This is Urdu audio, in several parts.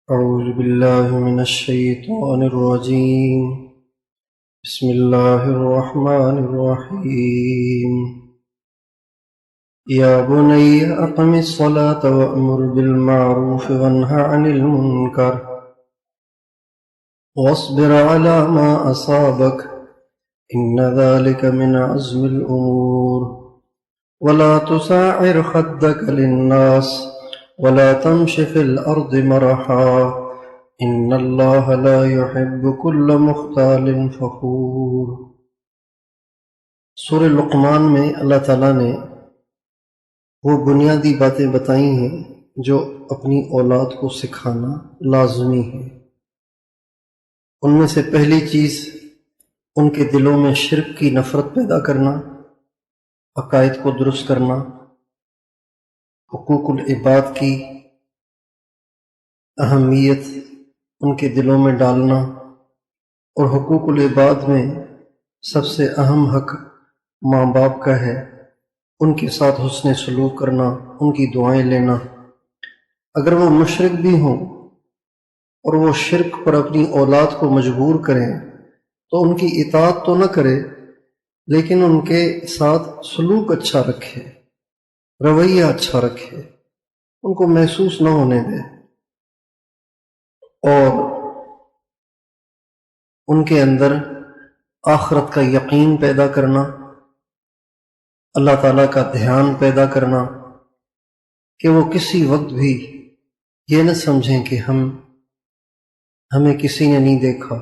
أعوذ بالله من الشيطان الرجيم. بسم الله الرحمن الرحيم. يا بني أقم الصلاة وأمر بالمعروف وانه عن المنكر واصبر على ما أصابك إن ذلك من عزم الأمور ولا تساعر خدك للناس ولا تمش في الأرض مرحا إن الله لا يحب كل مختال فخور. سورہ لقمان میں اللہ تعالیٰ نے وہ بنیادی باتیں بتائی ہیں جو اپنی اولاد کو سکھانا لازمی ہے. ان میں سے پہلی چیز ان کے دلوں میں شرک کی نفرت پیدا کرنا، عقائد کو درست کرنا، حقوق العباد کی اہمیت ان کے دلوں میں ڈالنا، اور حقوق العباد میں سب سے اہم حق ماں باپ کا ہے. ان کے ساتھ حسن سلوک کرنا، ان کی دعائیں لینا. اگر وہ مشرک بھی ہوں اور وہ شرک پر اپنی اولاد کو مجبور کریں تو ان کی اطاعت تو نہ کرے، لیکن ان کے ساتھ سلوک اچھا رکھے، رویہ اچھا رکھے، ان کو محسوس نہ ہونے دے، اور ان کے اندر آخرت کا یقین پیدا کرنا، اللہ تعالیٰ کا دھیان پیدا کرنا، کہ وہ کسی وقت بھی یہ نہ سمجھیں کہ ہمیں کسی نے نہیں دیکھا،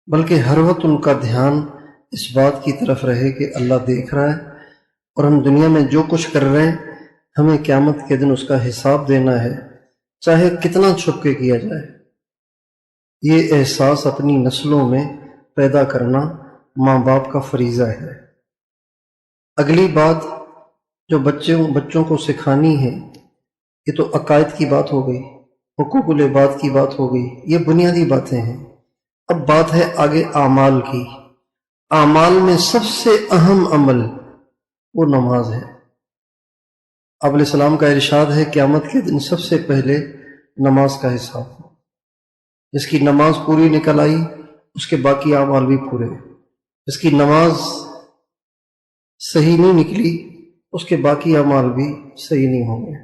بلکہ ہر وقت ان کا دھیان اس بات کی طرف رہے کہ اللہ دیکھ رہا ہے، اور ہم دنیا میں جو کچھ کر رہے ہیں ہمیں قیامت کے دن اس کا حساب دینا ہے، چاہے کتنا چھپ کے کیا جائے. یہ احساس اپنی نسلوں میں پیدا کرنا ماں باپ کا فریضہ ہے. اگلی بات جو بچوں کو سکھانی ہے، یہ تو عقائد کی بات ہو گئی، حقوق العباد کی بات ہو گئی، یہ بنیادی باتیں ہیں. اب بات ہے آگے اعمال کی. اعمال میں سب سے اہم عمل وہ نماز ہے. آپ علیہ السلام کا ارشاد ہے قیامت کے دن سب سے پہلے نماز کا حساب ہو. جس کی نماز پوری نکل آئی اس کے باقی اعمال بھی پورے، جس کی نماز صحیح نہیں نکلی اس کے باقی اعمال بھی صحیح نہیں ہوں گے.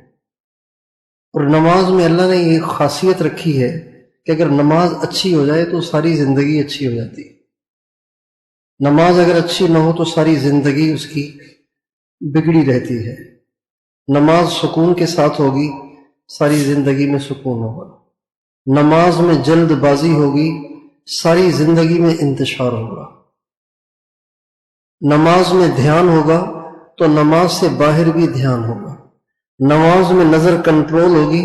اور نماز میں اللہ نے یہ خاصیت رکھی ہے کہ اگر نماز اچھی ہو جائے تو ساری زندگی اچھی ہو جاتی. نماز اگر اچھی نہ ہو تو ساری زندگی اس کی بگڑی رہتی ہے. نماز سکون کے ساتھ ہوگی، ساری زندگی میں سکون ہوگا. نماز میں جلد بازی ہوگی، ساری زندگی میں انتشار ہوگا. نماز میں دھیان ہوگا تو نماز سے باہر بھی دھیان ہوگا. نماز میں نظر کنٹرول ہوگی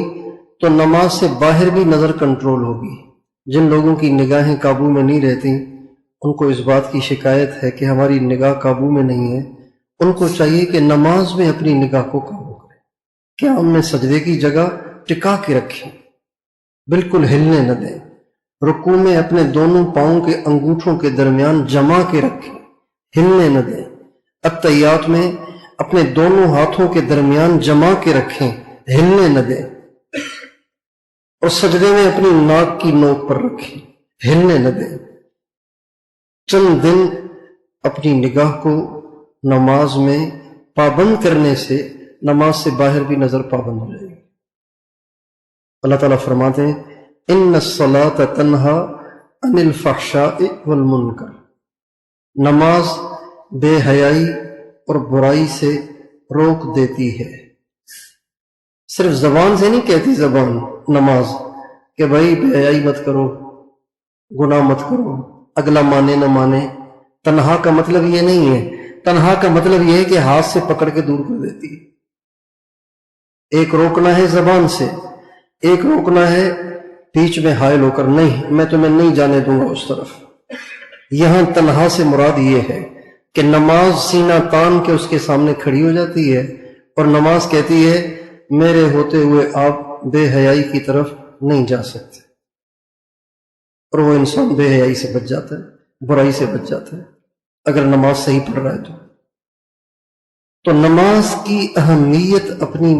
تو نماز سے باہر بھی نظر کنٹرول ہوگی. جن لوگوں کی نگاہیں قابو میں نہیں رہتی ان کو اس بات کی شکایت ہے کہ ہماری نگاہ قابو میں نہیں ہے. ان کو چاہیے کہ نماز میں اپنی نگاہ کو قابو کریں، قیام میں سجدے کی جگہ ٹکا کے رکھیں، بالکل ہلنے نہ دیں. رکوع میں اپنے دونوں پاؤں کے انگوٹھوں کے درمیان جما کے رکھیں، ہلنے نہ دیں. اتحیات میں اپنے دونوں ہاتھوں کے درمیان جما کے رکھیں، ہلنے نہ دیں. اور سجدے میں اپنی ناک کی نوک پر رکھیں، ہلنے نہ دیں. چند دن اپنی نگاہ کو نماز میں پابند کرنے سے نماز سے باہر بھی نظر پابند ہو جائے گی. اللہ تعالیٰ فرماتے ہیں ان الصلاۃ تنہا عن الفحشاء والمنکر. نماز بے حیائی اور برائی سے روک دیتی ہے. صرف زبان سے نہیں کہتی زبان نماز کہ بھائی بے حیائی مت کرو، گناہ مت کرو، اگلا مانے نہ مانے. تنہا کا مطلب یہ نہیں ہے. تنہا کا مطلب یہ ہے کہ ہاتھ سے پکڑ کے دور کر دیتی ہے. ایک روکنا ہے زبان سے، ایک روکنا ہے بیچ میں حائل ہو کر، نہیں میں تمہیں نہیں جانے دوں گا اس طرف. یہاں تنہا سے مراد یہ ہے کہ نماز سینہ تان کے اس کے سامنے کھڑی ہو جاتی ہے اور نماز کہتی ہے میرے ہوتے ہوئے آپ بے حیائی کی طرف نہیں جا سکتے. اور وہ انسان بے حیائی سے بچ جاتا ہے، برائی سے بچ جاتا ہے اگر نماز صحیح پڑھ رہا ہے تو نماز کی اہمیت اپنی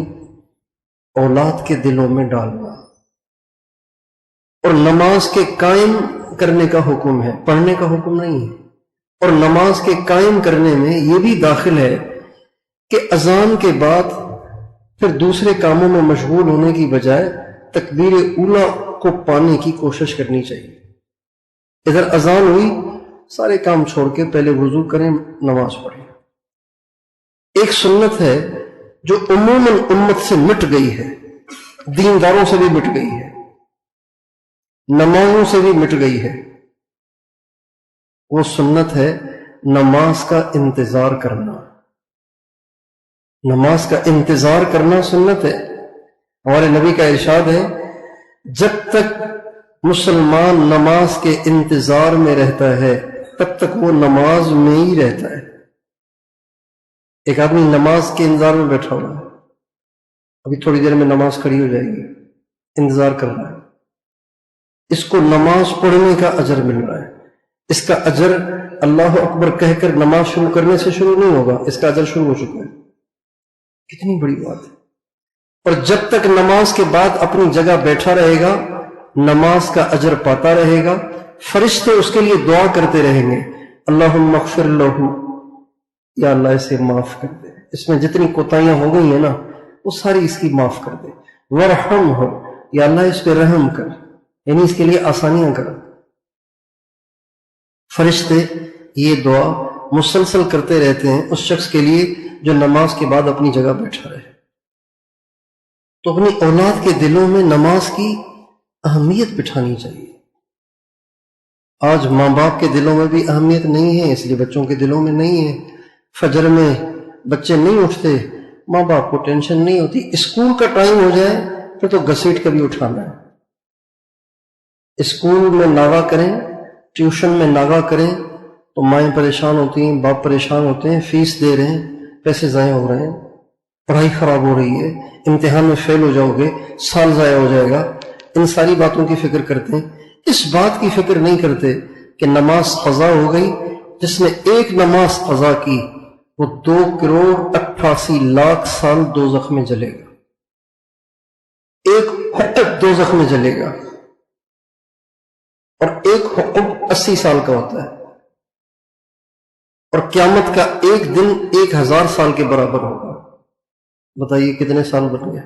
اولاد کے دلوں میں ڈالنا. اور نماز کے قائم کرنے کا حکم ہے، پڑھنے کا حکم نہیں ہے۔ اور نماز کے قائم کرنے میں یہ بھی داخل ہے کہ اذان کے بعد پھر دوسرے کاموں میں مشغول ہونے کی بجائے تکبیر اولیٰ کو پانے کی کوشش کرنی چاہیے۔ ادھر اذان ہوئی، سارے کام چھوڑ کے پہلے وضو کریں، نماز پڑھیں۔ ایک سنت ہے جو عموماً امت سے مٹ گئی ہے، دینداروں سے بھی مٹ گئی ہے، نمازوں سے بھی مٹ گئی ہے۔ وہ سنت ہے نماز کا انتظار کرنا۔ نماز کا انتظار کرنا سنت ہے۔ ہمارے نبی کا ارشاد ہے، جب تک مسلمان نماز کے انتظار میں رہتا ہے تب تک وہ نماز میں ہی رہتا ہے۔ ایک آدمی نماز کے انتظار میں بیٹھا ہوا ہے، ابھی تھوڑی دیر میں نماز کھڑی ہو جائے گی، انتظار کر رہا ہے، اس کو نماز پڑھنے کا اجر مل رہا ہے۔ اس کا اجر اللہ اکبر کہہ کر نماز شروع کرنے سے شروع نہیں ہوگا، اس کا اجر شروع ہو چکا ہے۔ کتنی بڑی بات ہے۔ اور جب تک نماز کے بعد اپنی جگہ بیٹھا رہے گا نماز کا اجر پاتا رہے گا، فرشتے اس کے لیے دعا کرتے رہیں گے، اللہم اغفر لہ، یا اللہ اسے معاف کر دے، اس میں جتنی کوتاہیاں ہو گئی ہیں نا وہ ساری اس کی معاف کر دے، ورحمہ، یا اللہ اس پہ رحم کر، یعنی اس کے لیے آسانیاں کر۔ فرشتے یہ دعا مسلسل کرتے رہتے ہیں اس شخص کے لیے جو نماز کے بعد اپنی جگہ بیٹھا رہے۔ تو اپنی اولاد کے دلوں میں نماز کی اہمیت بٹھانی چاہیے۔ آج ماں باپ کے دلوں میں بھی اہمیت نہیں ہے، اس لیے بچوں کے دلوں میں نہیں ہے۔ فجر میں بچے نہیں اٹھتے، ماں باپ کو ٹینشن نہیں ہوتی، اسکول کا ٹائم ہو جائے پھر تو گھسیٹ کبھی اٹھانا ہے۔ اسکول میں ناغہ کریں، ٹیوشن میں ناغہ کریں تو مائیں پریشان ہوتی ہیں، باپ پریشان ہوتے ہیں، فیس دے رہے ہیں، پیسے ضائع ہو رہے ہیں، پڑھائی خراب ہو رہی ہے، امتحان میں فیل ہو جاؤ گے، سال ضائع ہو جائے گا۔ ان ساری باتوں کی فکر کرتے ہیں، اس بات کی فکر نہیں کرتے کہ نماز قضا ہو گئی، جس نے ایک نماز قضا کی وہ 2,88,00,000 سال دوزخ میں جلے گا، ایک حقب دوزخ میں جلے گا، اور ایک حقب 80 سال کا ہوتا ہے، اور قیامت کا ایک دن 1,000 سال کے برابر ہوگا۔ بتائیے کتنے سال بن گئے؟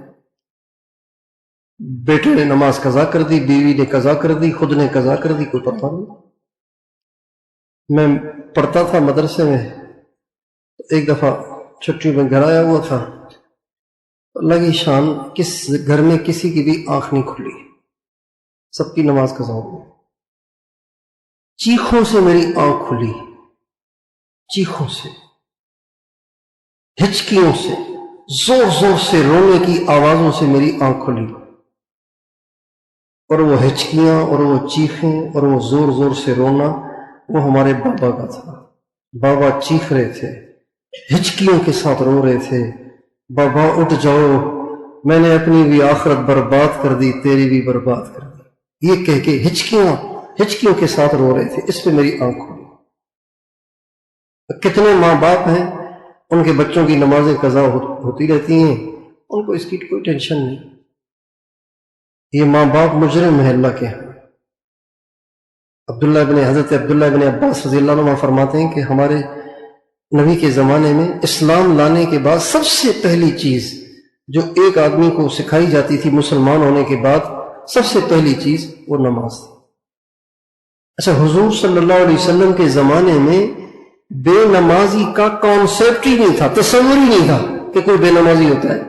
بیٹے نے نماز قضا کر دی، بیوی نے قضا کر دی، خود نے قضا کر دی، کوئی پتہ نہیں۔ میں پڑھتا تھا مدرسے میں، ایک دفعہ چھٹی میں گھر آیا ہوا تھا، اللہ کی شان کس گھر میں کسی کی بھی آنکھ نہیں کھلی، سب کی نماز قضا ہو گئی۔ چیخوں سے میری آنکھ کھلی، چیخوں سے، ہچکیوں سے، زور زور سے رونے کی آوازوں سے میری آنکھ کھلی، اور وہ ہچکیاں اور وہ چیخیں اور وہ زور زور سے رونا وہ ہمارے بابا کا تھا۔ بابا چیخ رہے تھے، ہچکیوں کے ساتھ رو رہے تھے، بابا اٹھ جاؤ، میں نے اپنی بھی آخرت برباد کر دی، تیری بھی برباد کر دی، یہ کہہ کے ہچکیوں کے ساتھ رو رہے تھے۔ اس پہ میری آنکھ کھلی۔ کتنے ماں باپ ہیں ان کے بچوں کی نمازیں قضا ہوتی رہتی ہیں، ان کو اس کی کوئی ٹینشن نہیں۔ یہ ماں باپ مجرم ہے اللہ کے ہاں۔ حضرت عبداللہ ابن عباس رضی اللہ عنہ فرماتے ہیں کہ ہمارے نبی کے زمانے میں اسلام لانے کے بعد سب سے پہلی چیز جو ایک آدمی کو سکھائی جاتی تھی مسلمان ہونے کے بعد، سب سے پہلی چیز وہ نماز تھی۔ اچھا، حضور صلی اللہ علیہ وسلم کے زمانے میں بے نمازی کا کانسیپٹ ہی نہیں تھا، تصور ہی نہیں تھا کہ کوئی بے نمازی ہوتا ہے۔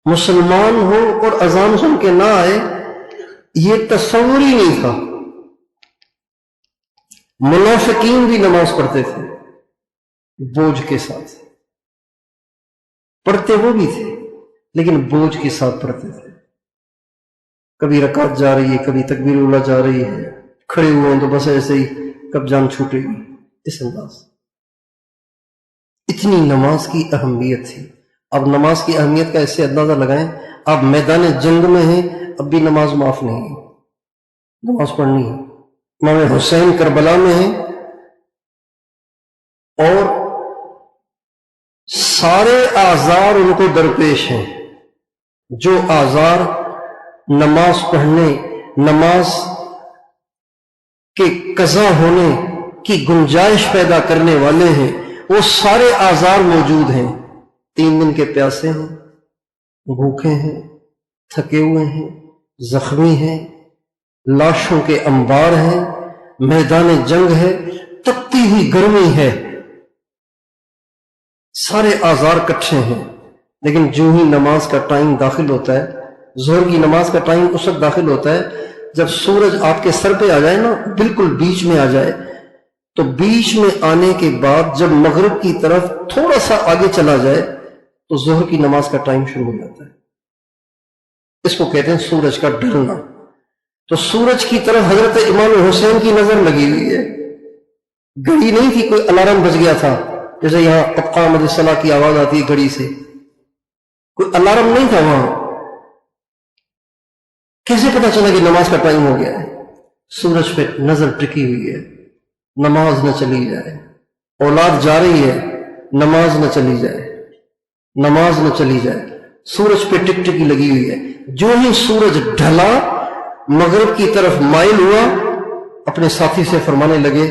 مسلمان ہو اور اذان سن کے نہ آئے، یہ تصور ہی نہیں تھا۔ منافقین بھی نماز پڑھتے تھے بوجھ کے ساتھ، پڑھتے وہ بھی تھے لیکن بوجھ کے ساتھ پڑھتے تھے۔ کبھی رکعت جا رہی ہے، کبھی تکبیر اولیٰ جا رہی ہے، کھڑے ہوئے ہیں تو بس ایسے ہی کب جان چھوٹے گی، اس انداز۔ اتنی نماز کی اہمیت تھی۔ اب نماز کی اہمیت کا اس سے اندازہ لگائیں، آپ میدان جنگ میں ہیں، اب بھی نماز معاف نہیں ہے، نماز پڑھنی ہے۔ امام حسین کربلا میں ہیں اور سارے آزار ان کو درپیش ہیں، جو آزار نماز پڑھنے، نماز کے قضا ہونے کی گنجائش پیدا کرنے والے ہیں، وہ سارے آزار موجود ہیں۔ 3 دن کے پیاسے ہیں، بھوکے ہیں، تھکے ہوئے ہیں، زخمی ہیں، لاشوں کے انبار ہیں، میدان جنگ ہے، تپتی ہوئی گرمی ہے، سارے آزار کٹھے ہیں۔ لیکن جو ہی نماز کا ٹائم داخل ہوتا ہے، ظہر کی نماز کا ٹائم اس وقت داخل ہوتا ہے جب سورج آپ کے سر پہ آ جائے نا، بالکل بیچ میں آ جائے، تو بیچ میں آنے کے بعد جب مغرب کی طرف تھوڑا سا آگے چلا جائے تو ظہر کی نماز کا ٹائم شروع ہو جاتا ہے۔ اس کو کہتے ہیں سورج کا ڈھلنا۔ تو سورج کی طرف حضرت امام حسین کی نظر لگی ہوئی ہے، گھڑی نہیں تھی، کوئی الارم بج گیا تھا جیسے یہاں قد قامت الصلاۃ کی آواز آتی ہے گھڑی سے، کوئی الارم نہیں تھا وہاں۔ کیسے پتا چلا کہ نماز کا ٹائم ہو گیا ہے؟ سورج پہ نظر ٹکی ہوئی ہے، نماز نہ چلی جائے، اولاد جا رہی ہے، نماز نہ چلی جائے، نماز نہ چلی جائے، سورج پہ ٹک ٹکی لگی ہوئی ہے۔ جو ہی سورج ڈھلا، مغرب کی طرف مائل ہوا، اپنے ساتھی سے فرمانے لگے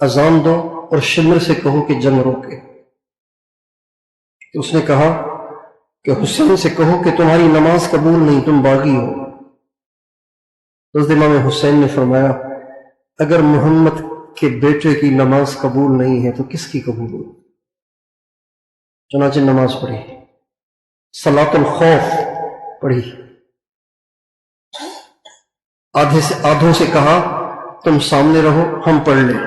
اذان دو اور شمر سے کہو کہ جنگ روکے۔ اس نے کہا کہ حسین سے کہو کہ تمہاری نماز قبول نہیں، تم باغی ہو۔ حضرت امام حسین نے فرمایا اگر محمد کے بیٹے کی نماز قبول نہیں ہے تو کس کی قبول ہو؟ چنانچہ نماز پڑھی، صلاۃ الخوف پڑھی، آدھوں سے کہا تم سامنے رہو ہم پڑھ لیں،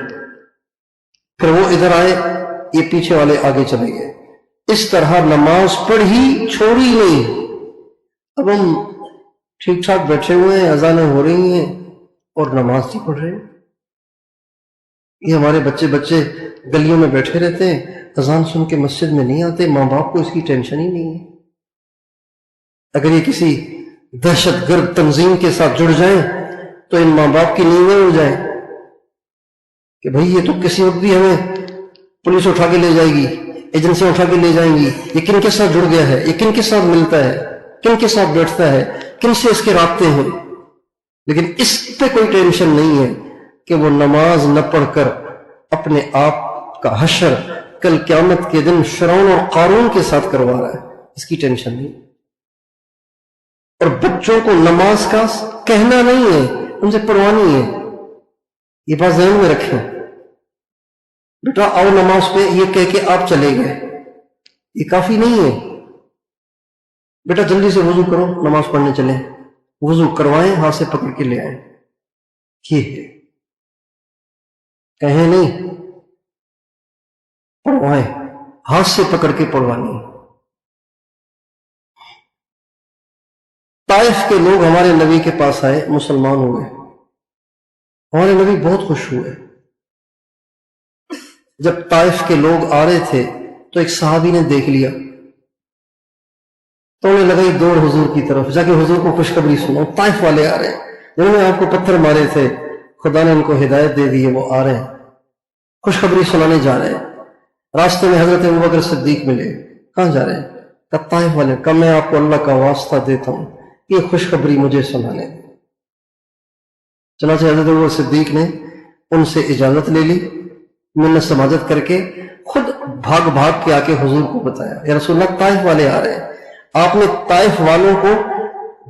پھر وہ ادھر آئے، یہ پیچھے والے آگے چلے گئے۔ اس طرح نماز پڑھی، چھوڑی نہیں۔ اب ہم ٹھیک ٹھاک بیٹھے ہوئے ہیں، اذانیں ہو رہی ہیں اور نماز نہیں پڑھ رہے۔ یہ ہمارے بچے گلیوں میں بیٹھے رہتے ہیں، اذان سن کے مسجد میں نہیں آتے، ماں باپ کو اس کی ٹینشن ہی نہیں ہے۔ اگر یہ کسی دہشت گرد تنظیم کے ساتھ جڑ جائیں تو ان ماں باپ کی نیندیں اڑ جائیں کہ بھئی یہ تو کسی وقت بھی ہمیں پولیس اٹھا کے لے جائے گی، ایجنسیاں اٹھا کے لے جائیں گی، یہ کن کے ساتھ جڑ گیا ہے، یہ کن کے ساتھ ملتا ہے، کن کے ساتھ بیٹھتا ہے، کن سے اس کے رابطے ہیں۔ لیکن اس پہ کوئی ٹینشن نہیں ہے کہ وہ نماز نہ پڑھ کر اپنے آپ کا حشر کل قیامت کے دن فرعون اور قارون کے ساتھ کروا رہا ہے، اس کی ٹینشن نہیں۔ اور بچوں کو نماز کا کہنا نہیں ہے، ان سے پڑھوانی ہے۔ یہ بات ذہن میں رکھیں، بیٹا آؤ نماز پہ، یہ کہہ کے آپ چلے گئے، یہ کافی نہیں ہے۔ بیٹا جلدی سے وضو کرو، نماز پڑھنے چلیں، وضو کروائیں، ہاتھ سے پکڑ کے لے آئیں، یہ ہے، کہیں نہیں، پڑھوائیں، ہاتھ سے پکڑ کے پڑھوانی۔ طائف کے لوگ ہمارے نبی کے پاس آئے، مسلمان ہوئے، ہمارے نبی بہت خوش ہوئے۔ جب طائف کے لوگ آ رہے تھے تو ایک صحابی نے دیکھ لیا، تو انہیں لگا یہ دوڑ حضور کی طرف، جا کے حضور کو خوشخبری سناؤ، طائف والے آ رہے ہیں، جنہوں نے آپ کو پتھر مارے تھے، خدا نے ان کو ہدایت دے دی ہے، وہ آ رہے ہیں، خوشخبری سنانے جا رہے ہیں۔ راستے میں حضرت ابوبکر صدیق ملے، کہاں جا رہے ہیں؟ کہا طائف والے، کہا میں آپ کو اللہ کا واسطہ دیتا ہوں، یہ خوشخبری مجھے سنانے۔ چنانچہ حضرت ابوبکر صدیق نے ان سے اجازت لے لی، منت سماجت کر کے خود بھاگ کے آ کے حضور کو بتایا، یا رسول اللہ طائف والے آ رہے ہیں۔ آپ نے طائف والوں کو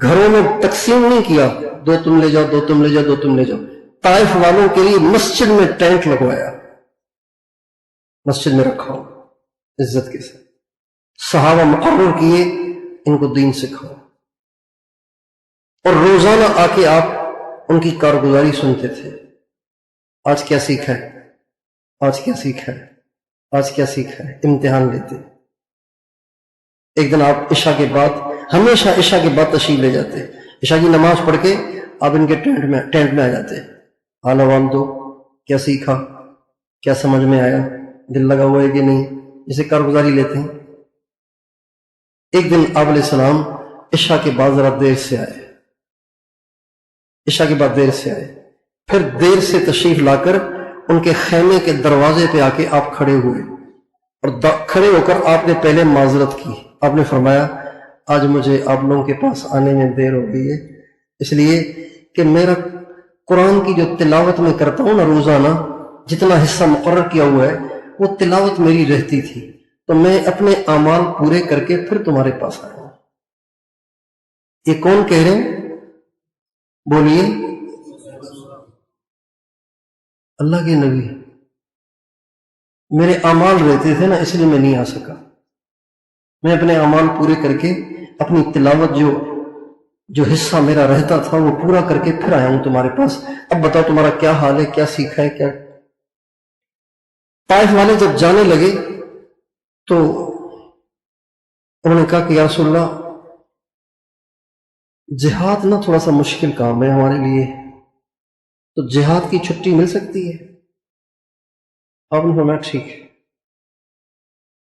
گھروں میں تقسیم نہیں کیا، دو تم لے جاؤ، دو تم لے جاؤ، دو تم لے جاؤ، طائف والوں کے لیے مسجد میں ٹینٹ لگوایا، مسجد میں رکھا عزت کے ساتھ، صحابہ مقرر کیے ان کو دین سکھاؤ، اور روزانہ آ کے آپ ان کی کارگزاری سنتے تھے، آج کیا سیکھا ہے، آج کیا سیکھا ہے، آج کیا سیکھا ہے، امتحان لیتے۔ ایک دن آپ عشاء کے بعد، ہمیشہ عشاء کے بعد تشریف لے جاتے، عشاء کی نماز پڑھ کے آپ ان کے ٹینٹ میں آ جاتے، حال عوام دو، کیا سیکھا، کیا سمجھ میں آیا، دل لگا ہوا ہے کہ نہیں، جسے کارگزاری لیتے ہیں۔ ایک دن آپ علیہ السلام عشاء کے بعد ذرا دیر سے آئے، عشاء کے بعد دیر سے آئے، پھر دیر سے تشریف لا کر ان کے خیمے کے دروازے پہ آ کے آپ کھڑے ہوئے، اور کھڑے ہو کر آپ نے پہلے معذرت کی۔ آپ نے فرمایا آج مجھے آپ لوگوں کے پاس آنے میں دیر ہو گئی ہے، اس لیے کہ میرا قرآن کی جو تلاوت میں کرتا ہوں نا روزانہ، جتنا حصہ مقرر کیا ہوا ہے وہ تلاوت میری رہتی تھی، تو میں اپنے اعمال پورے کر کے پھر تمہارے پاس آیا ہوں۔ یہ کون کہہ رہے ہیں؟ بولیے۔ اللہ کے نبی۔ میرے اعمال رہتے تھے نا، اس لیے میں نہیں آ سکا۔ میں اپنے اعمال پورے کر کے اپنی تلاوت جو حصہ میرا رہتا تھا وہ پورا کر کے پھر آیا ہوں تمہارے پاس۔ اب بتاؤ تمہارا کیا حال ہے، کیا سیکھا ہے، کیا؟ طائف والے جب جانے لگے تو انہوں نے کہا کہ یا رسول اللہ جہاد نا تھوڑا سا مشکل کام ہے ہمارے لیے، تو جہاد کی چھٹی مل سکتی ہے؟ آپ نے فرمایا ٹھیک ہے۔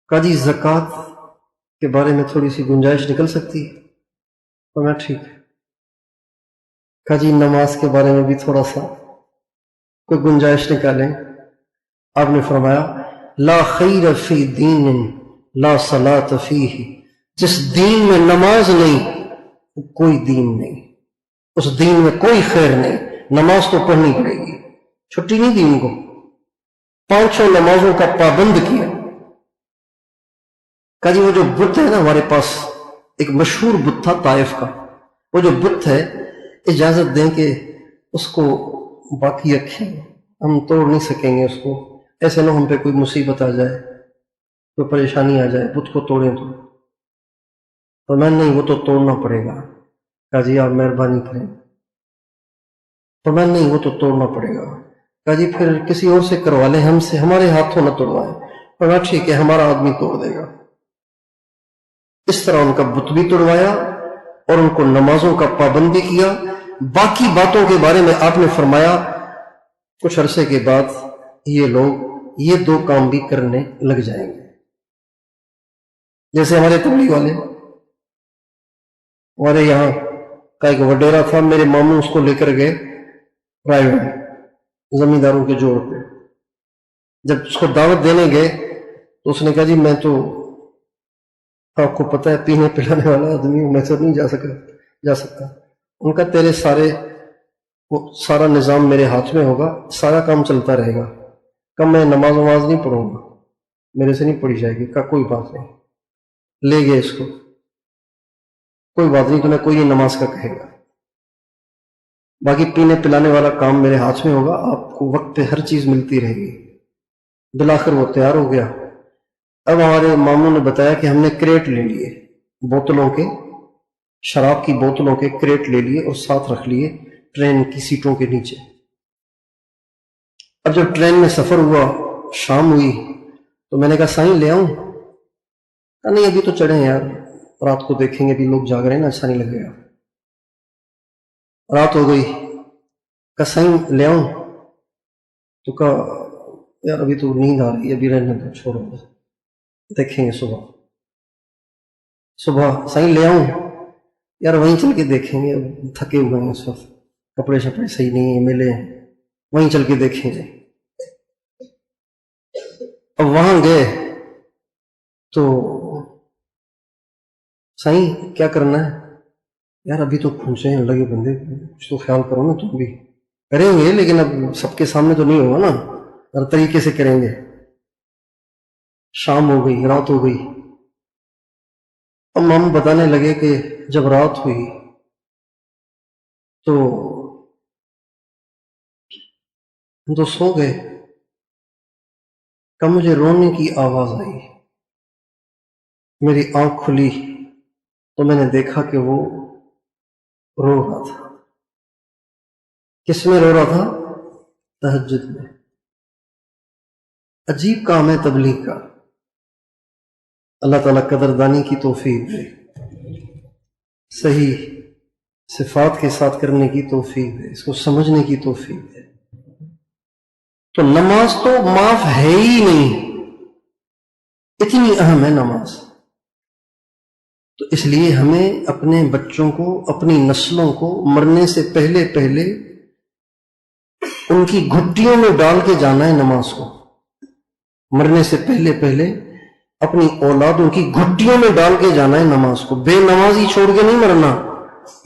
کہا جی زکوٰۃ کے بارے میں تھوڑی سی گنجائش نکل سکتی ہے؟ فرمایا ٹھیک ہے۔ کہا جی نماز کے بارے میں بھی تھوڑا سا کوئی گنجائش نکالیں؟ آپ نے فرمایا لا خیر فی دین لا صلاۃ فیہ، جس دین میں نماز نہیں کوئی دین نہیں، اس دین میں کوئی خیر نہیں، نماز تو پڑھنی پڑے گی۔ چھٹی نہیں دی ان کو، 5 نمازوں کا پابند کیا۔ کہا جی وہ جو بت ہے نا ہمارے پاس، ایک مشہور بت تھا طائف کا، وہ جو بت ہے اجازت دیں کہ اس کو باقی رکھیں، ہم توڑ نہیں سکیں گے اس کو، ایسے نہ ہم پہ کوئی مصیبت آ جائے، کوئی پریشانی آ جائے، بت کو توڑیں تو میں نہیں، وہ تو توڑنا پڑے گا۔ کہا جی آپ مہربانی کریں، تو میں نہیں، وہ تو توڑنا پڑے گا۔ کہا جی پھر کسی اور سے کروا لیں، ہم سے ہمارے ہاتھوں نہ توڑوائیں۔ کہا ٹھیک ہے ہمارا آدمی توڑ دے گا۔ اس طرح ان کا بت بھی توڑوایا اور ان کو نمازوں کا پابند بھی کیا۔ باقی باتوں کے بارے میں آپ نے فرمایا کچھ عرصے کے بعد یہ لوگ یہ 2 کام بھی کرنے لگ جائیں گے۔ جیسے ہمارے تبلیغ والے، ہمارے یہاں کا ایک وڈیرا تھا، میرے ماموں اس کو لے کر گئے پرائیویٹ زمینداروں کے جوڑ پہ۔ جب اس کو دعوت دینے گئے تو اس نے کہا جی میں تو آپ کو پتہ ہے پینے پلانے والا آدمی ہوں، میں تو نہیں جا سکتا۔ ان کا تیرے سارا نظام میرے ہاتھ میں ہوگا، سارا کام چلتا رہے گا۔ کم میں نماز نہیں پڑھوں گا، میرے سے نہیں پڑھی جائے گی۔ کہا کوئی بات نہیں، لے گئے اس کو، کوئی بات نہیں تمہیں کوئی نماز کا کہے گا، باقی پینے پلانے والا کام میرے ہاتھ میں ہوگا، آپ کو وقت پہ ہر چیز ملتی رہے گی۔ بالآخر وہ تیار ہو گیا۔ اب ہمارے ماموں نے بتایا کہ ہم نے کریٹ لے لیے، بوتلوں کے، شراب کی بوتلوں کے کریٹ لے لیے اور ساتھ رکھ لیے ٹرین کی سیٹوں کے نیچے۔ اب جب ٹرین میں سفر ہوا، شام ہوئی، تو میں نے کہا سائیں لے آؤں؟ کہا نہیں ابھی تو چڑھے ہیں یار، رات کو دیکھیں گے، ابھی لوگ جاگ رہے ہیں نا، اچھا نہیں لگے گا۔ رات ہو گئی، کہا سائیں لے آؤں؟ تو کہا یار ابھی تو نیند آ رہی ہے، ابھی رہنے دو، چھوڑو، دیکھیں گے صبح۔ سائیں لے آؤں؟ یار وہیں چل کے دیکھیں گے، تھکے ہوئے ہیں اس وقت، کپڑے شپڑے صحیح نہیں ہیں، ملے ہیں، وہیں چل کے دیکھیں گے۔ اب وہاں گئے تو سائیں کیا کرنا ہے؟ یار ابھی تو پہنچے ہیں اللہ کے بندے، کچھ تو خیال کرو نا، تم بھی کریں گے لیکن اب سب کے سامنے تو نہیں ہوگا نا، ہر طریقے سے کریں گے۔ شام ہو گئی، رات ہو گئی۔ اب ماموں بتانے لگے کہ جب رات ہوئی تو ہم تو سو گئے، کہ مجھے رونے کی آواز آئی، میری آنکھ کھلی تو میں نے دیکھا کہ وہ رو رہا تھا۔ کس میں رو رہا تھا؟ تہجد میں۔ عجیب کام ہے تبلیغ کا، اللہ تعالیٰ قدردانی کی توفیق دے، صحیح صفات کے ساتھ کرنے کی توفیق دے، اس کو سمجھنے کی توفیق دے۔ تو نماز تو معاف ہے ہی نہیں، اتنی اہم ہے نماز۔ تو اس لیے ہمیں اپنے بچوں کو، اپنی نسلوں کو مرنے سے پہلے پہلے ان کی گھٹیوں میں ڈال کے جانا ہے نماز کو۔ مرنے سے پہلے پہلے اپنی اولادوں کی گھٹیوں میں ڈال کے جانا ہے نماز کو، بے نمازی چھوڑ کے نہیں مرنا۔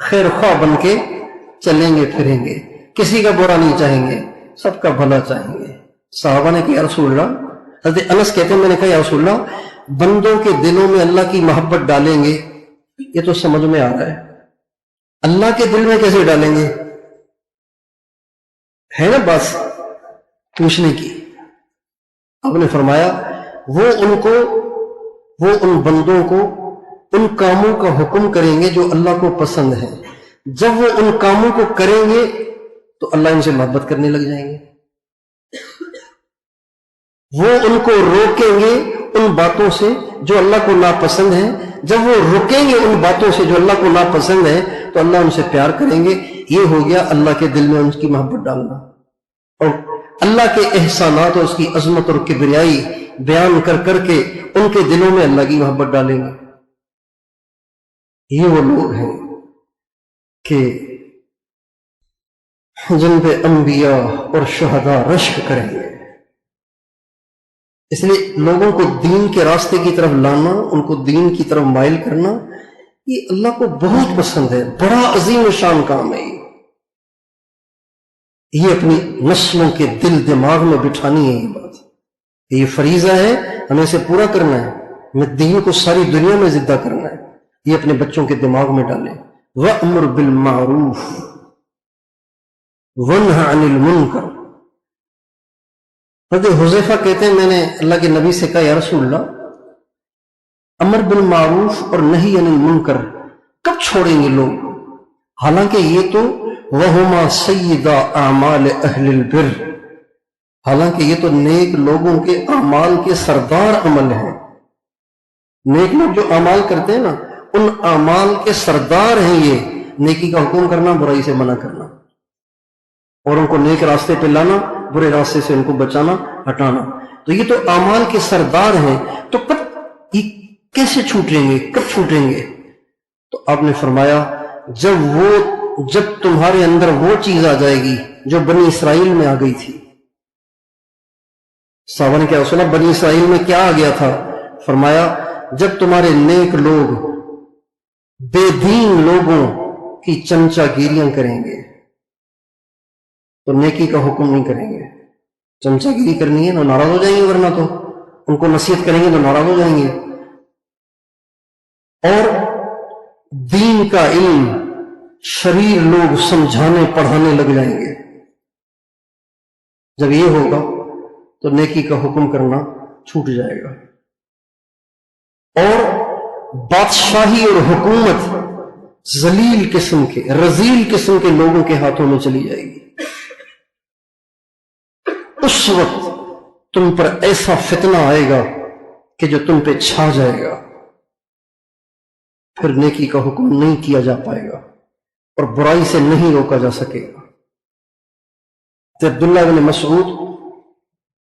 خیر خواہ بن کے چلیں گے پھریں گے، کسی کا برا نہیں چاہیں گے، سب کا بھلا چاہیں گے۔ صحابہ نے کہا یا رسول اللہ، حضرت انس کہتے ہیں میں نے کہا یا رسول اللہ، بندوں کے دلوں میں اللہ کی محبت ڈالیں گے، یہ تو سمجھ میں آ رہا ہے، اللہ کے دل میں کیسے ڈالیں گے؟ ہے نا بس پوچھنے کی۔ آپ نے فرمایا وہ ان بندوں کو ان کاموں کا حکم کریں گے جو اللہ کو پسند ہے، جب وہ ان کاموں کو کریں گے تو اللہ ان سے محبت کرنے لگ جائیں گے۔ وہ ان کو روکیں گے ان باتوں سے جو اللہ کو ناپسند ہیں، جب وہ رکیں گے ان باتوں سے جو اللہ کو ناپسند ہے تو اللہ ان سے پیار کریں گے۔ یہ ہو گیا اللہ کے دل میں ان کی محبت ڈالنا، اور اللہ کے احسانات اور اس کی عظمت اور کبریائی بیان کر کر کے ان کے دلوں میں اللہ کی محبت ڈالیں گے۔ یہ وہ لوگ ہیں کہ جن پہ انبیاء اور شہداء رشک کریں گے۔ اس لیے لوگوں کو دین کے راستے کی طرف لانا، ان کو دین کی طرف مائل کرنا، یہ اللہ کو بہت پسند ہے، بڑا عظیم شان کام ہے۔ یہ اپنی نسلوں کے دل دماغ میں بٹھانی ہے یہ بات، یہ فریضہ ہے، ہمیں اسے پورا کرنا ہے، ہمیں دین کو ساری دنیا میں زندہ کرنا ہے، یہ اپنے بچوں کے دماغ میں ڈالیں۔ وَأْمُرْ بِالْمَعْرُوفِ وَانْهَ عَنِ الْمُنْكَرِ۔ حضرت حذیفہ کہتے ہیں میں نے اللہ کے نبی سے کہا یا رسول اللہ، امر بالمعروف اور نہی عن المنکر کب چھوڑیں گے لوگ؟ حالانکہ یہ تو وَهُمَا سَيِّدَا أَعْمَالِ أَهْلِ الْبِرِّ، حالانکہ یہ تو نیک لوگوں کے اعمال کے سردار عمل ہیں۔ نیک لوگ جو اعمال کرتے ہیں نا، ان اعمال کے سردار ہیں یہ، نیکی کا حکم کرنا، برائی سے منع کرنا، اور ان کو نیک راستے پہ لانا، برے راستے سے ان کو بچانا، ہٹانا۔ تو یہ تو اعمال کے سردار ہیں، تو کب یہ کیسے چھوٹیں گے، کب چھوٹیں گے؟ تو آپ نے فرمایا جب تمہارے اندر وہ چیز آ جائے گی جو بنی اسرائیل میں آ گئی تھی۔ صحابہ نے کیا رسول اللہ بنی اسرائیل میں کیا آ گیا تھا؟ فرمایا جب تمہارے نیک لوگ بے دین لوگوں کی چمچا گیریاں کریں گے تو نیکی کا حکم نہیں کریں گے۔ چمچا گیری کرنی ہے تو ناراض ہو جائیں گے، ورنہ تو ان کو نصیحت کریں گے تو ناراض ہو جائیں گے۔ اور دین کا علم شریر لوگ سمجھانے پڑھانے لگ جائیں گے۔ جب یہ ہوگا تو نیکی کا حکم کرنا چھوٹ جائے گا، اور بادشاہی اور حکومت ذلیل قسم کے، رذیل قسم کے لوگوں کے ہاتھوں میں چلی جائے گی۔ اس وقت تم پر ایسا فتنہ آئے گا کہ جو تم پہ چھا جائے گا، پھر نیکی کا حکم نہیں کیا جا پائے گا اور برائی سے نہیں روکا جا سکے گا۔ تو عبداللہ بن مسعود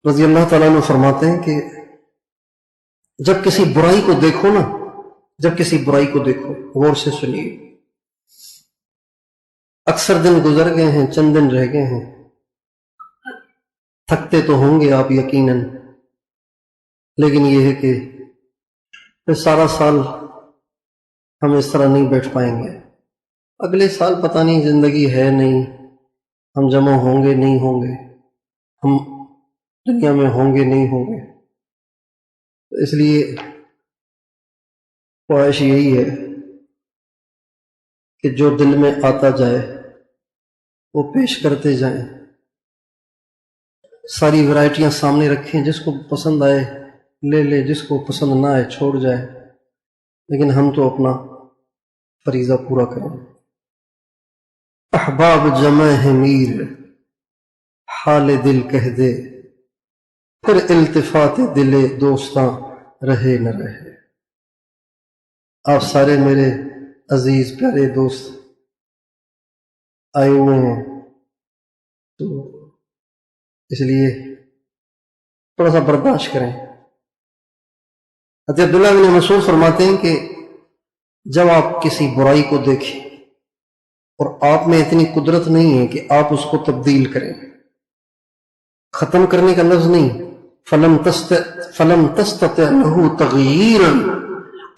رضی اللہ تعالیٰ عنہ فرماتے ہیں کہ جب کسی برائی کو دیکھو نا، جب کسی برائی کو دیکھو، غور سے سنیے، اکثر دن گزر گئے ہیں، چند دن رہ گئے ہیں، تھکتے تو ہوں گے آپ یقیناً، لیکن یہ ہے کہ پھر سارا سال ہم اس طرح نہیں بیٹھ پائیں گے، اگلے سال پتہ نہیں زندگی ہے نہیں، ہم جمع ہوں گے نہیں ہوں گے، ہم دنیا میں ہوں گے نہیں ہوں گے۔ تو اس لیے خواہش یہی ہے کہ جو دل میں آتا جائے وہ پیش کرتے جائیں، ساری ورائٹیاں سامنے رکھیں، جس کو پسند آئے لے لے، جس کو پسند نہ آئے چھوڑ جائے، لیکن ہم تو اپنا فریضہ پورا کریں۔ احباب جمع ہے میر حال دل کہہ دے، پھر التفات دل دوستاں رہے نہ رہے۔ آپ سارے میرے عزیز پیارے دوست آئے ہوئے ہیں، تو اس لیے تھوڑا سا برداشت کریں۔ حضرت عبداللہ بن مسعود فرماتے ہیں کہ جب آپ کسی برائی کو دیکھیں اور آپ میں اتنی قدرت نہیں ہے کہ آپ اس کو تبدیل کریں، ختم کرنے کا لفظ نہیں، فلم تستطع له تغییرا،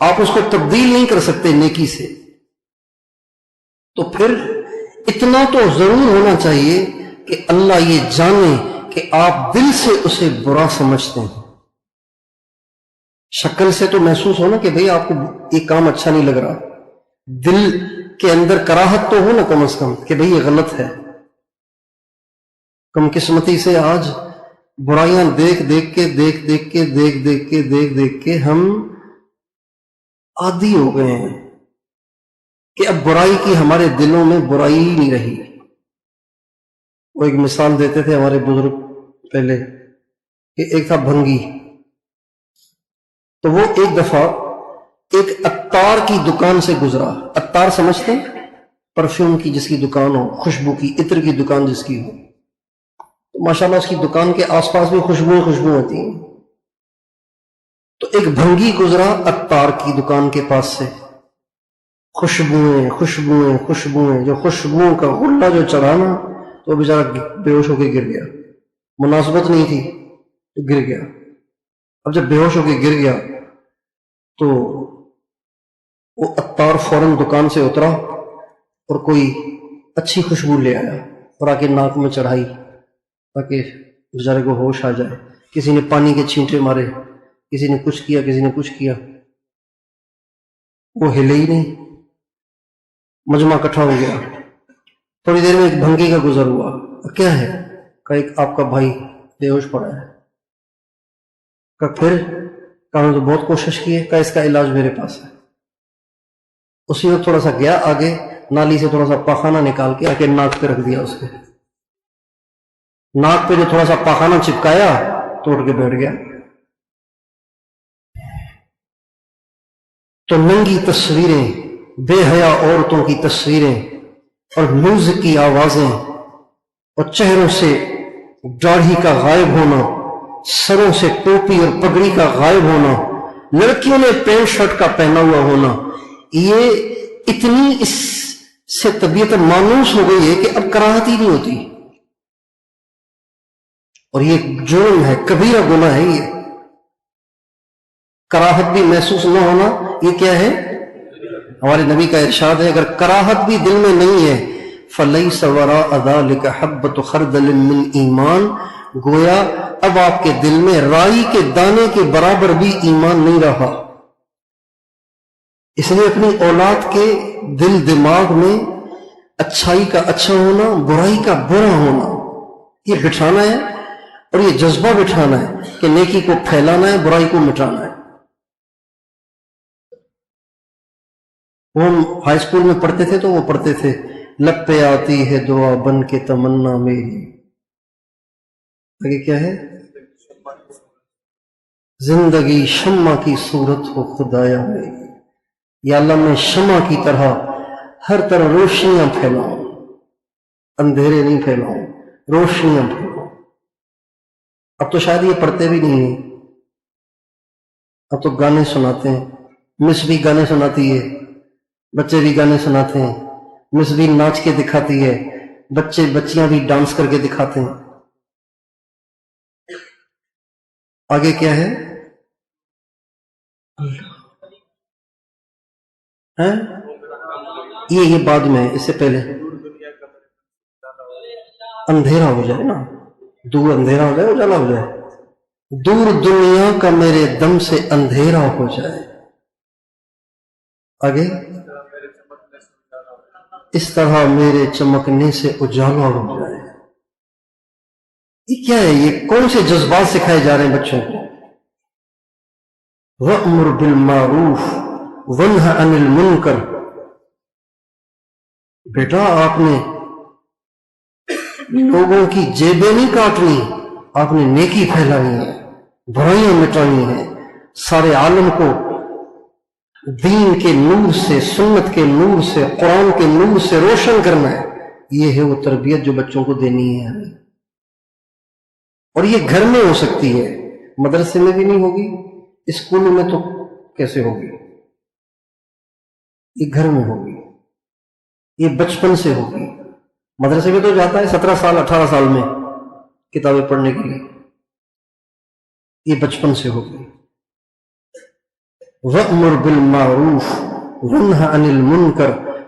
آپ اس کو تبدیل نہیں کر سکتے نیکی سے، تو پھر اتنا تو ضرور ہونا چاہیے کہ اللہ یہ جانے کہ آپ دل سے اسے برا سمجھتے ہیں. شکل سے تو محسوس ہونا کہ بھئی آپ کو یہ کام اچھا نہیں لگ رہا، دل کے اندر کراہت تو ہو نا کم از کم کہ بھئی یہ غلط ہے. کم قسمتی سے آج برائیاں دیکھ کے ہم عادی ہو گئے ہیں کہ اب برائی کی ہمارے دلوں میں برائی ہی نہیں رہی. وہ ایک مثال دیتے تھے ہمارے بزرگ پہلے کہ ایک تھا بھنگی، تو وہ ایک دفعہ ایک عطار کی دکان سے گزرا. عطار سمجھتے ہیں؟ پرفیوم کی جس کی دکان ہو، خوشبو کی، عطر کی دکان جس کی ہو. تو ماشاءاللہ اس کی دکان کے آس پاس بھی خوشبو ہوتی ہیں. تو ایک بھنگی گزرا عطار کی دکان کے پاس سے، خوشبوئیں جو خوشبوؤں کا غلہ جو چڑھانا، تو بیچارہ بے ہوش ہو کے گر گیا. مناسبت نہیں تھی تو گر گیا. اب جب بے ہوش ہو کے گر گیا تو وہ عطار فوراً دکان سے اترا اور کوئی اچھی خوشبو لے آیا اور آ کے ناک میں چڑھائی تاکہ بیچارے کو ہوش آ جائے. کسی نے پانی کے چھینٹے مارے، کسی نے کچھ کیا، وہ ہلے ہی نہیں. مجمع اکٹھا ہو گیا. تھوڑی دیر میں ایک بھنگی کا گزر ہوا. کیا ہے؟ کہ ایک آپ کا بھائی بے ہوش پڑا ہے. کہ پھر کہا تو بہت کوشش کی ہے، کہ اس کا علاج میرے پاس ہے. اسی وقت تھوڑا سا گیا آگے، نالی سے تھوڑا سا پاخانہ نکال کے آ کے ناک پہ رکھ دیا. اس کے ناک پہ جو تھوڑا سا پاخانہ چپکایا تو اٹھ کے بیٹھ گیا. تو ننگی تصویریں، بے حیا عورتوں کی تصویریں اور میوزک کی آوازیں اور چہروں سے داڑھی کا غائب ہونا، سروں سے ٹوپی اور پگڑی کا غائب ہونا، لڑکیوں نے پینٹ شرٹ کا پہنا ہوا ہونا، یہ اتنی اس سے طبیعت مانوس ہو گئی ہے کہ اب کراہت ہی نہیں ہوتی. اور یہ جرم ہے، کبیرہ گناہ ہے. یہ کراہت بھی محسوس نہ ہونا یہ کیا ہے؟ ہمارے نبی کا ارشاد ہے اگر کراہت بھی دل میں نہیں ہے فَلَيْسَ وَرَاءَ ذَلِكَ حَبَّةُ خَرْدَلٍ مِّنْ ایمان، گویا اب آپ کے دل میں رائی کے دانے کے برابر بھی ایمان نہیں رہا. اس لیے اپنی اولاد کے دل دماغ میں اچھائی کا اچھا ہونا، برائی کا برا ہونا یہ بٹھانا ہے، اور یہ جذبہ بٹھانا ہے کہ نیکی کو پھیلانا ہے، برائی کو مٹانا ہے. وہ ہم ہائی اسکول میں پڑھتے تھے تو وہ پڑھتے تھے لب پہ آتی ہے دعا بن کے تمنا میری. آگے کیا ہے؟ زندگی شمع کی صورت ہو خدایا میری. یا اللہ میں شمع کی طرح ہر طرح روشنیاں پھیلاؤں، اندھیرے نہیں پھیلاؤں، روشنیاں پھیلاؤں. اب تو شاید یہ پڑھتے بھی نہیں ہیں، اب تو گانے سناتے ہیں. مس بھی گانے سناتی ہے، بچے بھی گانے سناتے ہیں. مس بھی ناچ کے دکھاتی ہے، بچیاں بھی ڈانس کر کے دکھاتے ہیں. آگے کیا ہے؟ یہ بعد میں، اس سے پہلے اندھیرا ہو جائے نا، دور اندھیرا ہو جائے، اجالا ہو جائے. دور دنیا کا میرے دم سے اندھیرا ہو جائے. آگے اس طرح میرے چمکنے سے اجالا ہو جائے. یہ کیا ہے؟ یہ کون سے جذبات سکھائے جا رہے ہیں بچوں کو؟ وَأْمُرْ بِالْمَعْرُوفِ وَانْهَ عَنِ الْمُنْكَرِ. بیٹا آپ نے لوگوں کی جیبیں نہیں کاٹنی، آپ نے نیکی پھیلانی ہے، برائیاں مٹانی ہیں، سارے عالم کو دین کے نور سے، سنت کے نور سے، قرآن کے نور سے روشن کرنا ہے. یہ ہے وہ تربیت جو بچوں کو دینی ہے ہمیں. اور یہ گھر میں ہو سکتی ہے، مدرسے میں بھی نہیں ہوگی، اسکولوں میں تو کیسے ہوگی؟ یہ گھر میں ہوگی، یہ بچپن سے ہوگی. مدرسے میں تو جاتا ہے 17 سال 18 سال میں کتابیں پڑھنے کے لیے، یہ بچپن سے ہوگی. وَأْمُرْ بِالْمَعْرُوفِ وَانْهَ عَنِ الْمُنْكَرِ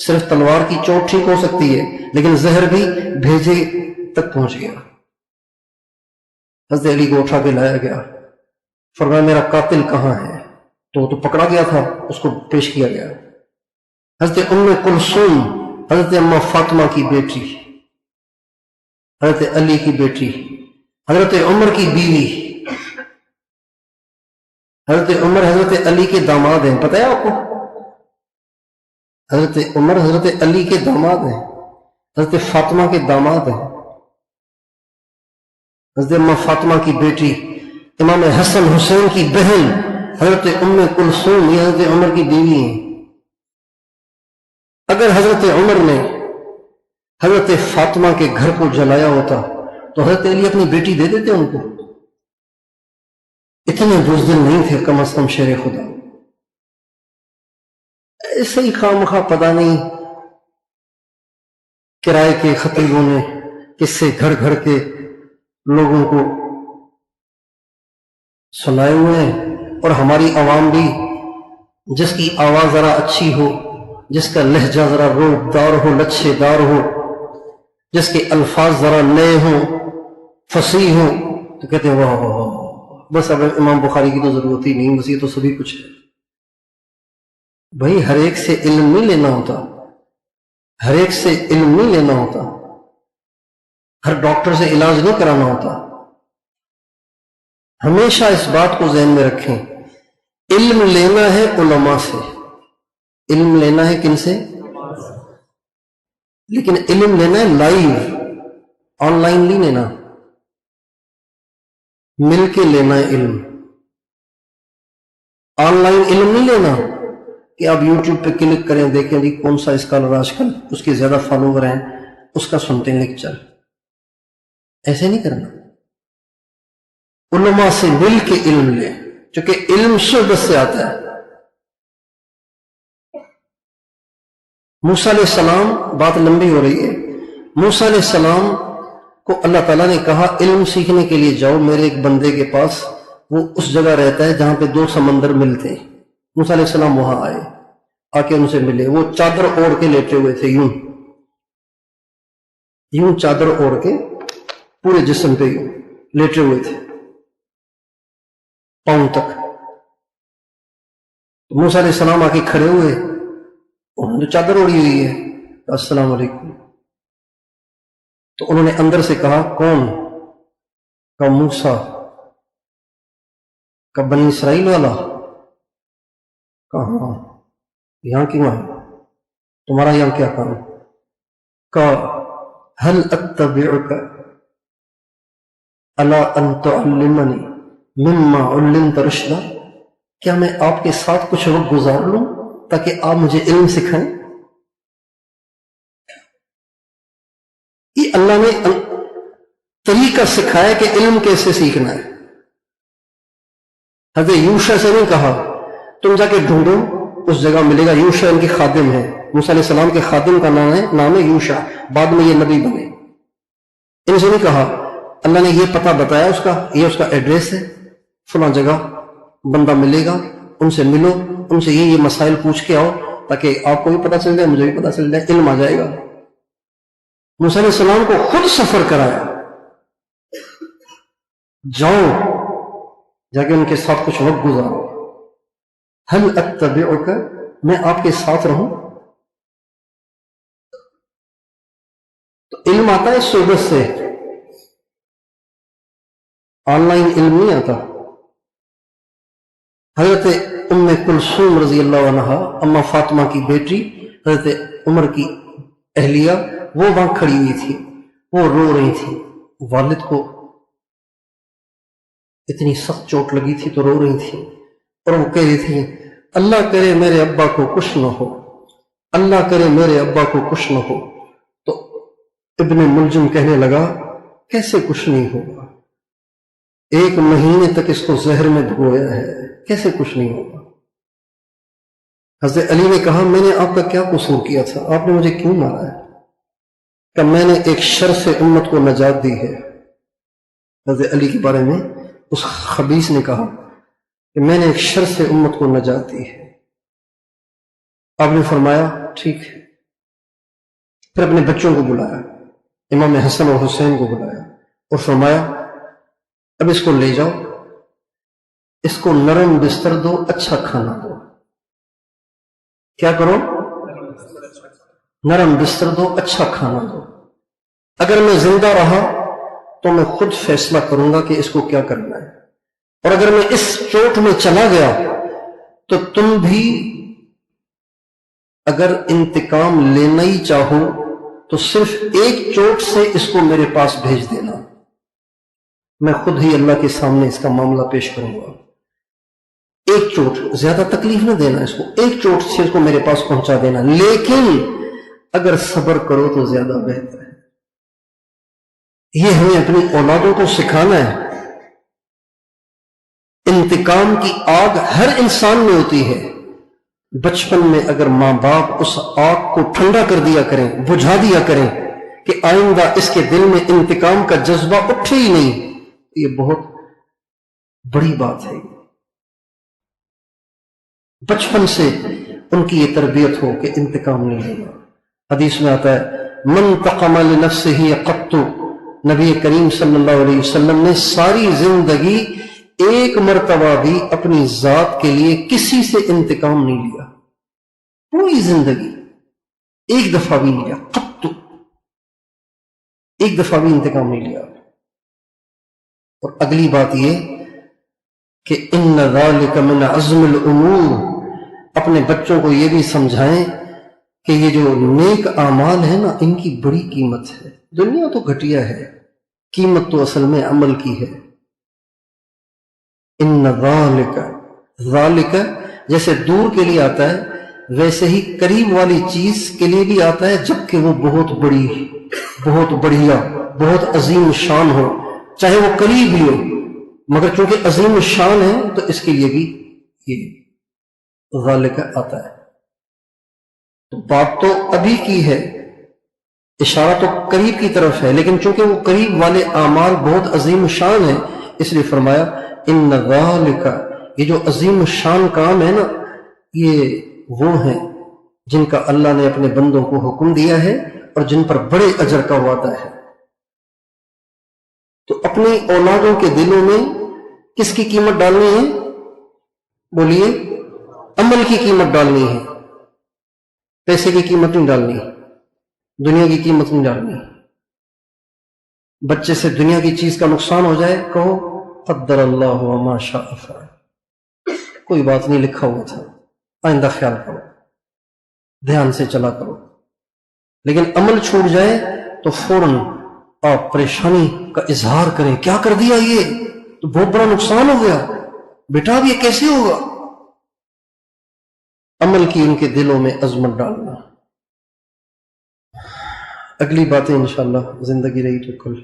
صرف تلوار کی چوٹ ٹھیک ہو سکتی ہے، لیکن زہر بھی بھیجے تک پہنچ گیا۔ حضرت علی کو اٹھا کے لایا گیا، فرمایا میرا قاتل کہاں ہے؟ تو وہ تو پکڑا گیا تھا، اس کو پیش کیا گیا۔ حضرت ام کلثوم، حضرت اماں فاطمہ کی بیٹی، حضرت علی کی بیٹی، حضرت عمر کی بیوی، حضرت عمر حضرت علی کے داماد ہیں، پتہ ہے آپ کو؟ حضرت عمر حضرت علی کے داماد ہیں، حضرت فاطمہ کے داماد ہیں۔ حضرت اماں فاطمہ کی بیٹی، امام حسن حسین کی بہن حضرت ام کلثوم، یہ حضرت عمر کی بیوی ہیں۔ اگر حضرت عمر نے حضرت فاطمہ کے گھر کو جلایا ہوتا تو حضرت علی اپنی بیٹی دے دیتے ان کو؟ اتنے بزدل نہیں تھے کم از کم شیر خدا۔ ایسے ہی خواہ مخواہ پتہ نہیں کرائے کے خطیبوں نے کس سے گھر گھر کے لوگوں کو سنائے ہوئے ہیں، اور ہماری عوام بھی جس کی آواز ذرا اچھی ہو، جس کا لہجہ ذرا روب دار ہو، لچھے دار ہو، جس کے الفاظ ذرا نئے ہوں، فصیح ہوں، تو کہتے ہیں واہ واہ واہ، بس اب امام بخاری کی تو ضرورت ہی نہیں، بس یہ تو سبھی کچھ ہے۔ بھائی ہر ایک سے علم نہیں لینا ہوتا، ہر ایک سے علم نہیں لینا ہوتا، ہر ڈاکٹر سے علاج نہیں کرانا ہوتا۔ ہمیشہ اس بات کو ذہن میں رکھیں، علم لینا ہے علماء سے، علم لینا ہے کن سے؟ لیکن علم لینا ہے لائیو، آن لائن نہیں لینا، مل کے لینا ہے علم۔ آن لائن علم نہیں لینا کہ آپ یوٹیوب پہ کلک کریں، دیکھیں جی کون سا اسکالر آج کل اس کے زیادہ فالوور ہیں، اس کا سنتے ہیں لیکچر، ایسے نہیں کرنا۔ علماء سے مل کے علم لیں، چونکہ علم شعبت سے آتا ہے۔ موسیٰ علیہ السلام، بات لمبی ہو رہی ہے، موسیٰ علیہ السلام کو اللہ تعالیٰ نے کہا علم سیکھنے کے لیے جاؤ میرے ایک بندے کے پاس، وہ اس جگہ رہتا ہے جہاں پہ دو سمندر ملتے ہیں۔ موسیٰ علیہ السلام وہاں آئے، آ کے ان سے ملے، وہ چادر اوڑھ کے لیٹے ہوئے تھے، یوں چادر اوڑھ کے پورے جسم پہ یوں لیٹے ہوئے تھے پاؤں تک۔ موسیٰ علیہ السلام آ کے کھڑے ہوئے، انہوں نے چادر اوڑھی ہوئی ہے، السلام علیکم۔ تو انہوں نے اندر سے کہا کون؟ کہا موسیٰ۔ کہا بنی اسرائیل والا؟ کہا ہاں۔ یہاں کیوں آئے؟ تمہارا یہاں کیا کام؟ کہا هل اتبعک الا ان تعلمنی مما علمت رشدا، کیا میں آپ کے ساتھ کچھ وقت گزار لوں تاکہ آپ مجھے علم سکھائیں؟ یہ اللہ نے طریقہ سکھایا کہ علم کیسے سیکھنا ہے۔ حضرت یوشع سے نہیں کہا تم جا کے ڈھونڈو اس جگہ ملے گا، یوشع ان کے خادم ہے، موسیٰ علیہ السلام کے خادم کا نام ہے یوشع، بعد میں یہ نبی بنے۔ ان سے نہیں کہا اللہ نے یہ پتہ بتایا اس کا، یہ اس کا ایڈریس ہے، فلاں جگہ بندہ ملے گا، ان سے ملو، ان سے یہ مسائل پوچھ کے آؤ تاکہ آپ کو بھی پتہ چل جائے، مجھے بھی پتہ چل جائے، علم آ جائے گا۔ موسیٰ علیہ السلام کو خود سفر کرایا، جاؤ جا کے ان کے ساتھ کچھ وقت گزارو، هل اتبعک، میں آپ کے ساتھ رہوں۔ تو علم آتا ہے صحبت سے، آن لائن علم نہیں آتا۔ حضرت ام کلثوم رضی اللہ عنہا، اما فاطمہ کی بیٹی، حضرت عمر کی اہلیہ، وہ وہاں کھڑی ہوئی تھی، وہ رو رہی تھی، والد کو اتنی سخت چوٹ لگی تھی تو رو رہی تھی، اور وہ کہہ رہی تھی اللہ کرے میرے ابا کو کچھ نہ ہو، اللہ کرے میرے ابا کو کچھ نہ ہو۔ تو ابن ملجم کہنے لگا کیسے کچھ نہیں ہوگا، 1 مہینے تک اس کو زہر میں بھگویا ہے، کیسے کچھ نہیں ہوگا۔ حضرت علی نے کہا میں نے آپ کا کیا قصور کیا تھا، آپ نے مجھے کیوں مارا ہے؟ کہ میں نے ایک شر سے امت کو نجات دی ہے۔ حضرت علی کے بارے میں اس خبیث نے کہا کہ میں نے ایک شر سے امت کو نجات دی ہے۔ آپ نے فرمایا ٹھیک ہے، پھر اپنے بچوں کو بلایا، امام حسن اور حسین کو بلایا اور فرمایا اب اس کو لے جاؤ، اس کو نرم بستر دو، اچھا کھانا دو۔ کیا کرو؟ نرم بستر دو، اچھا کھانا دو۔ اگر میں زندہ رہا تو میں خود فیصلہ کروں گا کہ اس کو کیا کرنا ہے، اور اگر میں اس چوٹ میں چلا گیا تو تم بھی اگر انتقام لینا ہی چاہو تو صرف ایک چوٹ سے اس کو میرے پاس بھیج دینا، میں خود ہی اللہ کے سامنے اس کا معاملہ پیش کروں گا۔ ایک چوٹ، زیادہ تکلیف نہ دینا اس کو، ایک چوٹ سے اس کو میرے پاس پہنچا دینا، لیکن اگر صبر کرو تو زیادہ بہتر ہے۔ یہ ہمیں اپنی اولادوں کو سکھانا ہے۔ انتقام کی آگ ہر انسان میں ہوتی ہے، بچپن میں اگر ماں باپ اس آگ کو ٹھنڈا کر دیا کریں، بجھا دیا کریں کہ آئندہ اس کے دل میں انتقام کا جذبہ اٹھے ہی نہیں، یہ بہت بڑی بات ہے۔ بچپن سے ان کی یہ تربیت ہو کہ انتقام نہیں لینا۔ حدیث میں آتا ہے من تقم لنفسه قط، نبی کریم صلی اللہ علیہ وسلم نے ساری زندگی ایک مرتبہ بھی اپنی ذات کے لیے کسی سے انتقام نہیں لیا، پوری زندگی ایک دفعہ بھی نہیں لیا، قط ایک دفعہ بھی انتقام نہیں لیا۔ اور اگلی بات یہ کہ ان ذلک من عزم الامور، اپنے بچوں کو یہ بھی سمجھائیں کہ یہ جو نیک اعمال ہیں نا، ان کی بڑی قیمت ہے۔ دنیا تو گھٹیا ہے، قیمت تو اصل میں عمل کی ہے۔ ان ذالک، ذالک جیسے دور کے لیے آتا ہے ویسے ہی قریب والی چیز کے لیے بھی آتا ہے، جبکہ وہ بہت بڑی، بہت بڑھیا، بہت عظیم شان ہو، چاہے وہ قریب ہی ہو، مگر چونکہ عظیم شان ہے تو اس کے لیے بھی یہ ذالک آتا ہے۔ تو بات تو ابھی کی ہے، اشارہ تو قریب کی طرف ہے، لیکن چونکہ وہ قریب والے اعمال بہت عظیم شان ہیں، اس لیے فرمایا ان ذالک، یہ جو عظیم شان کام ہے نا، یہ وہ ہیں جن کا اللہ نے اپنے بندوں کو حکم دیا ہے اور جن پر بڑے اجر کا وعدہ ہے۔ تو اپنی اولادوں کے دلوں میں کس کی قیمت ڈالنی ہے؟ بولیے، عمل کی قیمت ڈالنی ہے، پیسے کی قیمت نہیں ڈالنی، دنیا کی قیمت نہیں ڈالنی۔ بچے سے دنیا کی چیز کا نقصان ہو جائے، کہو قدر اللہ وما شاء فعل، کوئی بات نہیں، لکھا ہوا تھا، آئندہ خیال کرو، دھیان سے چلا کرو۔ لیکن عمل چھوٹ جائے تو فوراً آپ پریشانی کا اظہار کریں، کیا کر دیا، یہ تو بہت بڑا نقصان ہو گیا، بیٹا اب یہ کیسے ہوگا؟ عمل کی ان کے دلوں میں عظمت ڈالنا۔ اگلی باتیں انشاءاللہ زندگی رہی تو کل